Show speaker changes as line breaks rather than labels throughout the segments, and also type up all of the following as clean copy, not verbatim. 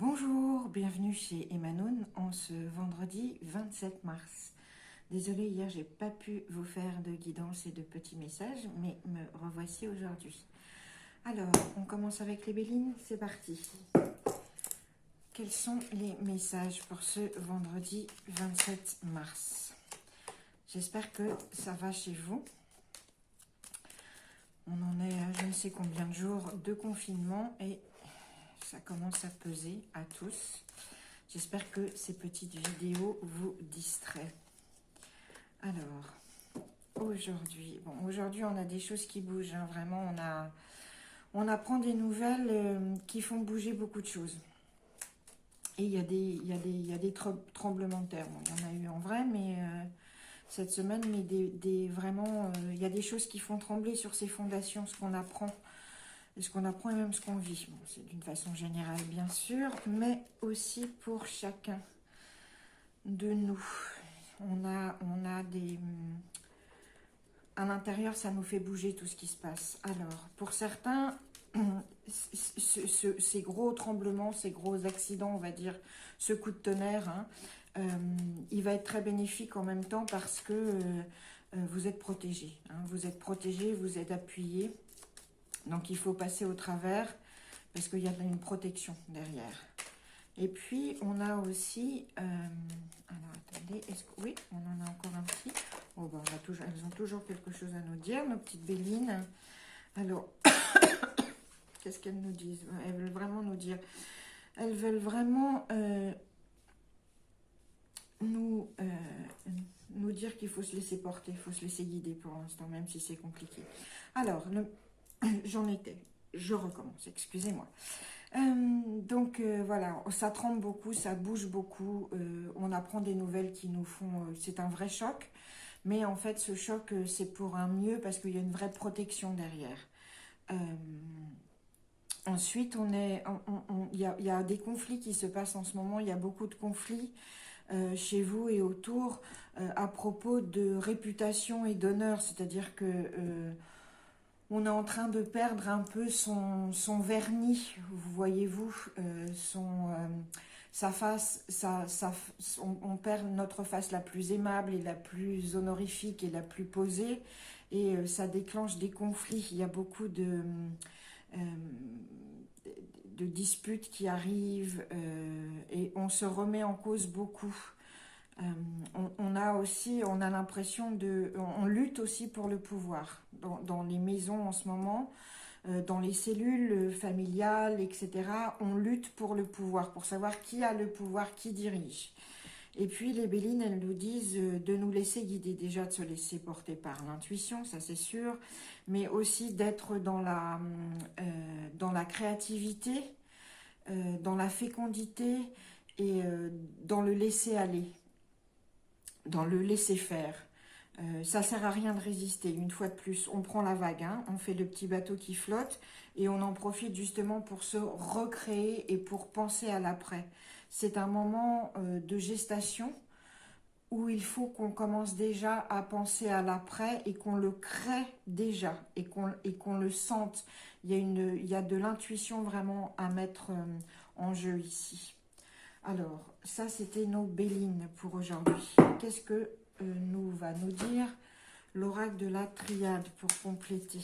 Bonjour, bienvenue chez Emmanuel en ce vendredi 27 mars. Désolée, hier j'ai pas pu vous faire de guidance et de petits messages, mais me revoici aujourd'hui. Alors, on commence avec les Bélines, c'est parti. Quels sont les messages pour ce vendredi 27 mars? J'espère que ça va chez vous. On en est à je ne sais combien de jours de confinement et ça commence à peser à tous. J'espère que ces petites vidéos vous distraient. Alors, aujourd'hui, on a des choses qui bougent. Hein, vraiment, on apprend des nouvelles qui font bouger beaucoup de choses. Et il y a des tremblements de terre. Bon, il y en a eu en vrai, mais cette semaine, mais vraiment, il y a des choses qui font trembler sur ces fondations, ce qu'on apprend. Et ce qu'on apprend et même ce qu'on vit. Bon, c'est d'une façon générale, bien sûr, mais aussi pour chacun de nous. On a des... À l'intérieur, ça nous fait bouger tout ce qui se passe. Alors, pour certains, ces gros tremblements, ces gros accidents, on va dire, ce coup de tonnerre, hein, il va être très bénéfique en même temps parce que vous êtes protégés. Hein, vous êtes protégés, vous êtes appuyés. Donc, il faut passer au travers parce qu'il y a une protection derrière. Et puis, on a aussi... alors, attendez, oui, on en a encore un petit. Oh, ben, elles ont toujours quelque chose à nous dire, nos petites bélines. Alors, qu'est-ce qu'elles nous disent? Elles veulent vraiment nous dire... Elles veulent vraiment nous dire qu'il faut se laisser porter, il faut se laisser guider pour l'instant, même si c'est compliqué. Alors, j'en étais. Je recommence, excusez-moi. Voilà, ça tremble beaucoup, ça bouge beaucoup, on apprend des nouvelles qui nous font... c'est un vrai choc, mais en fait ce choc c'est pour un mieux parce qu'il y a une vraie protection derrière. Ensuite, il y a des conflits qui se passent en ce moment, il y a beaucoup de conflits chez vous et autour à propos de réputation et d'honneur, c'est-à-dire que... on est en train de perdre un peu son vernis, voyez-vous, sa face, on perd notre face la plus aimable et la plus honorifique et la plus posée, et ça déclenche des conflits. Il y a beaucoup de disputes qui arrivent et on se remet en cause beaucoup. On a l'impression on lutte aussi pour le pouvoir dans les maisons en ce moment, dans les cellules familiales, etc. On lutte pour le pouvoir, pour savoir qui a le pouvoir, qui dirige. Et puis les Bélines, elles nous disent de nous laisser guider, déjà de se laisser porter par l'intuition, ça c'est sûr, mais aussi d'être dans la créativité, dans la fécondité et dans le laisser aller, dans le laisser faire. Ça sert à rien de résister, une fois de plus, on prend la vague, hein, on fait le petit bateau qui flotte et on en profite justement pour se recréer et pour penser à l'après. C'est un moment de gestation où il faut qu'on commence déjà à penser à l'après et qu'on le crée déjà et qu'on le sente. Il y a de l'intuition vraiment à mettre en jeu ici. Alors, ça c'était nos Bélines pour aujourd'hui. Qu'est-ce que va nous dire l'oracle de la triade pour compléter?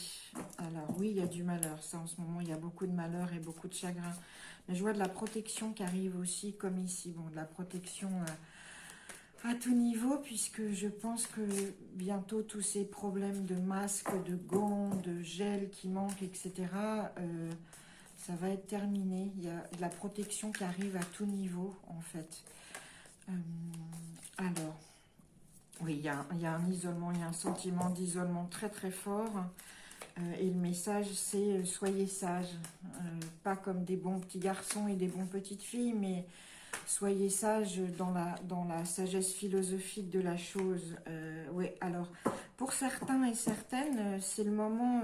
Alors oui, il y a du malheur, ça en ce moment, il y a beaucoup de malheur et beaucoup de chagrin. Mais je vois de la protection qui arrive aussi, comme ici. Bon, de la protection à tout niveau, puisque je pense que bientôt tous ces problèmes de masques, de gants, de gel qui manquent, etc., ça va être terminé. Il y a de la protection qui arrive à tout niveau, en fait. Alors, oui, il y a un isolement, il y a un sentiment d'isolement très très fort. Et le message, c'est soyez sages. Pas comme des bons petits garçons et des bonnes petites filles, mais soyez sages dans la sagesse philosophique de la chose. Oui, alors, pour certains et certaines, c'est le moment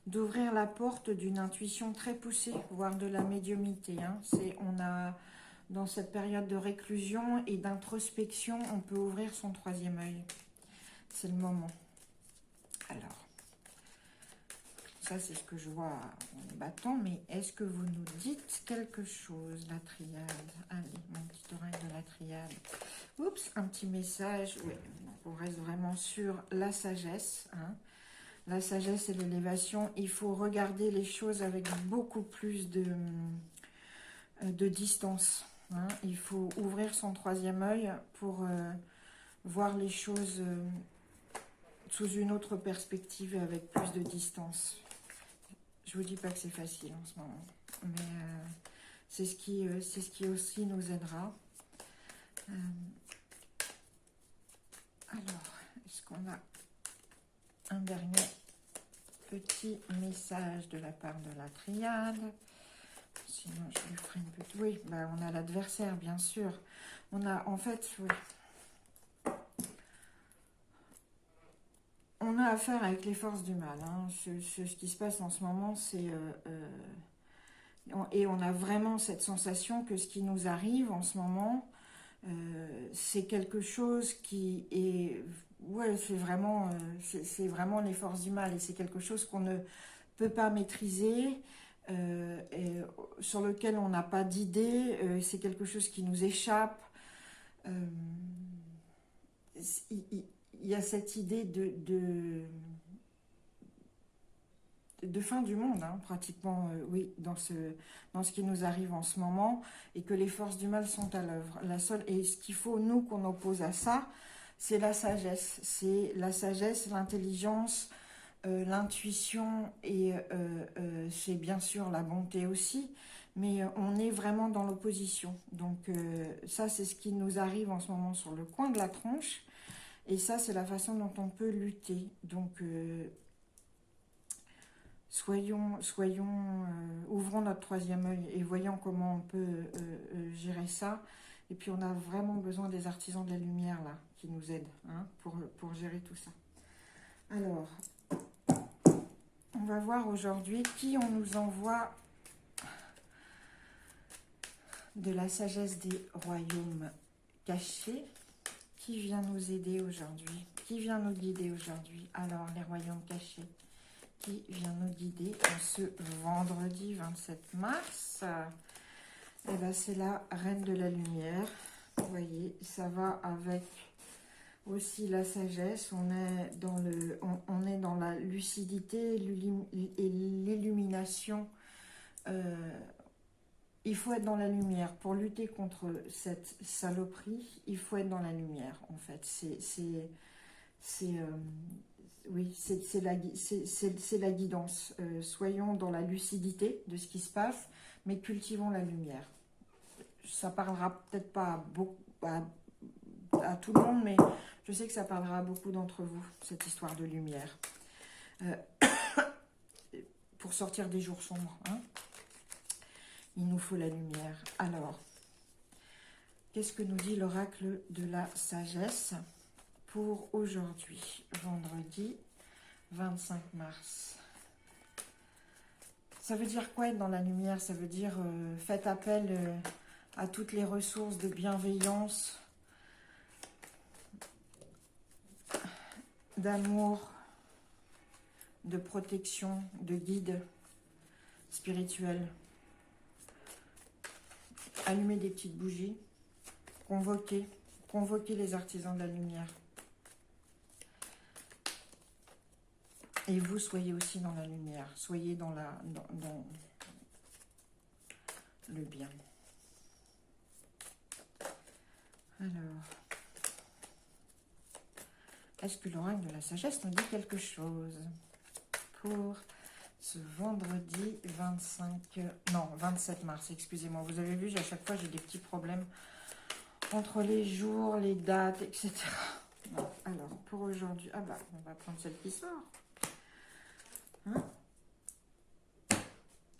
d'ouvrir la porte d'une intuition très poussée, voire de la médiumnité. Hein. On a, dans cette période de réclusion et d'introspection, on peut ouvrir son troisième œil. C'est le moment. Alors, Ça, c'est ce que je vois en les battant. Mais est-ce que vous nous dites quelque chose, la triade? Allez, mon petit oreille de la triade. Oups, un petit message. Oui, on reste vraiment sur la sagesse. Hein. La sagesse et l'élévation. Il faut regarder les choses avec beaucoup plus de distance. Hein. Il faut ouvrir son troisième œil pour voir les choses sous une autre perspective et avec plus de distance. Je vous dis pas que c'est facile en ce moment, mais c'est ce qui aussi nous aidera. Alors, est-ce qu'on a un dernier petit message de la part de la triade? Sinon, je lui ferai une petite... Oui, bah, on a l'adversaire, bien sûr. On a, en fait, oui. On a affaire avec les forces du mal. Hein. Ce qui se passe en ce moment, c'est... et on a vraiment cette sensation que ce qui nous arrive en ce moment, c'est quelque chose qui est... Ouais, c'est vraiment les forces du mal. Et c'est quelque chose qu'on ne peut pas maîtriser, et sur lequel on n'a pas d'idée. C'est quelque chose qui nous échappe. Il y a cette idée de fin du monde, hein, pratiquement, oui, dans ce qui nous arrive en ce moment, et que les forces du mal sont à l'œuvre. Et ce qu'il faut, nous, qu'on oppose à ça, c'est la sagesse. C'est la sagesse, l'intelligence, l'intuition, et c'est bien sûr la bonté aussi, mais on est vraiment dans l'opposition. Donc ça, c'est ce qui nous arrive en ce moment sur le coin de la tronche. Et ça, c'est la façon dont on peut lutter. Donc, ouvrons notre troisième œil et voyons comment on peut gérer ça. Et puis, on a vraiment besoin des artisans de la lumière, là, qui nous aident, hein, pour gérer tout ça. Alors, on va voir aujourd'hui qui on nous envoie de la sagesse des royaumes cachés. Qui vient nous aider aujourd'hui? Qui vient nous guider aujourd'hui? Alors, les royaumes cachés, qui vient nous guider en ce vendredi 27 mars? Eh bien, c'est la Reine de la Lumière. Vous voyez, ça va avec aussi la sagesse. On est dans la lucidité et l'illumination. Il faut être dans la lumière. Pour lutter contre cette saloperie, il faut être dans la lumière, en fait. Oui, c'est la guidance. Soyons dans la lucidité de ce qui se passe, mais cultivons la lumière. Ça parlera peut-être pas à tout le monde, mais je sais que ça parlera à beaucoup d'entre vous, cette histoire de lumière. Pour sortir des jours sombres, hein. Il nous faut la lumière. Alors, qu'est-ce que nous dit l'oracle de la sagesse pour aujourd'hui, vendredi 25 mars? Ça veut dire quoi être dans la lumière? Ça veut dire faites appel à toutes les ressources de bienveillance, d'amour, de protection, de guide spirituel. Allumez des petites bougies, convoquez les artisans de la lumière. Et vous, soyez aussi dans la lumière, soyez dans le bien. Alors, est-ce que l'oracle de la sagesse nous dit quelque chose pour ce vendredi 27 mars, excusez-moi. Vous avez vu, à chaque fois, j'ai des petits problèmes entre les jours, les dates, etc. Bon, alors, pour aujourd'hui, ah bah, on va prendre celle qui sort. Hein?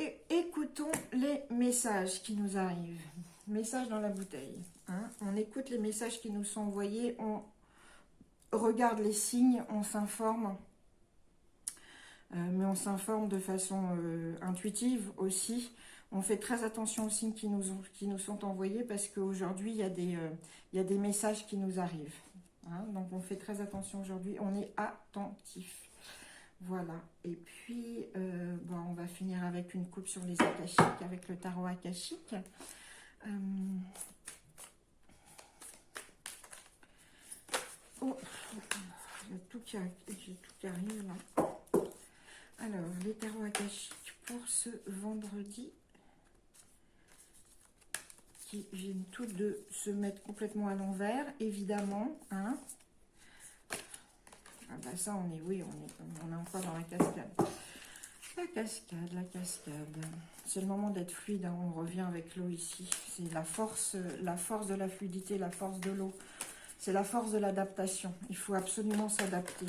Et écoutons les messages qui nous arrivent. Messages dans la bouteille. Hein? On écoute les messages qui nous sont envoyés, on regarde les signes, on s'informe. Mais on s'informe de façon intuitive aussi. On fait très attention aux signes qui nous sont envoyés parce qu'aujourd'hui, il y a des messages qui nous arrivent. Hein, donc, on fait très attention aujourd'hui. On est attentif. Voilà. Et puis, bon, on va finir avec une coupe sur les akashiques, avec le tarot akashique. Oh, j'ai tout qui arrive là. Alors, les tarots akashiques pour ce vendredi, qui viennent toutes de se mettre complètement à l'envers, évidemment. Hein. Ah bah ça, on est, oui, on est encore dans la cascade. La cascade. C'est le moment d'être fluide, hein. On revient avec l'eau ici. C'est la force de la fluidité, la force de l'eau. C'est la force de l'adaptation. Il faut absolument s'adapter.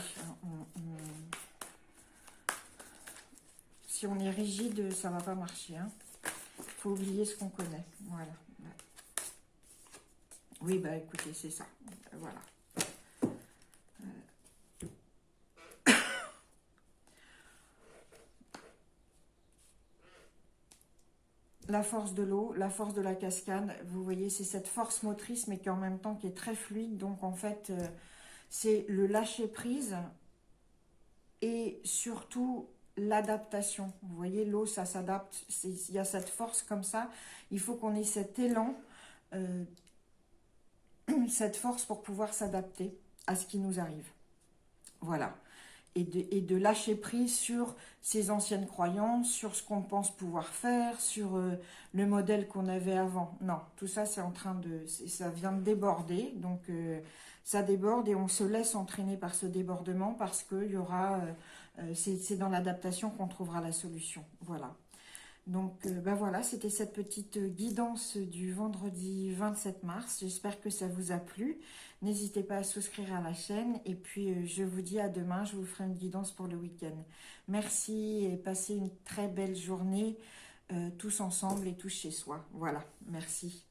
Si on est rigide, ça ne va pas marcher. Il faut oublier ce qu'on connaît. Voilà. Oui, bah écoutez, c'est ça. Voilà. La force de l'eau, la force de la cascade, vous voyez, c'est cette force motrice, mais qui en même temps qui est très fluide. Donc en fait, c'est le lâcher prise et surtout l'adaptation. Vous voyez, l'eau, ça s'adapte. Il y a cette force comme ça. Il faut qu'on ait cet élan, cette force pour pouvoir s'adapter à ce qui nous arrive. Voilà. Et de lâcher prise sur ses anciennes croyances, sur ce qu'on pense pouvoir faire, sur le modèle qu'on avait avant. Non, tout ça, c'est en train de... ça vient de déborder, donc ça déborde et on se laisse entraîner par ce débordement parce qu'il y aura... c'est dans l'adaptation qu'on trouvera la solution. Voilà. Donc, ben voilà, c'était cette petite guidance du vendredi 27 mars. J'espère que ça vous a plu. N'hésitez pas à souscrire à la chaîne. Et puis, je vous dis à demain. Je vous ferai une guidance pour le week-end. Merci et passez une très belle journée tous ensemble et tous chez soi. Voilà, merci.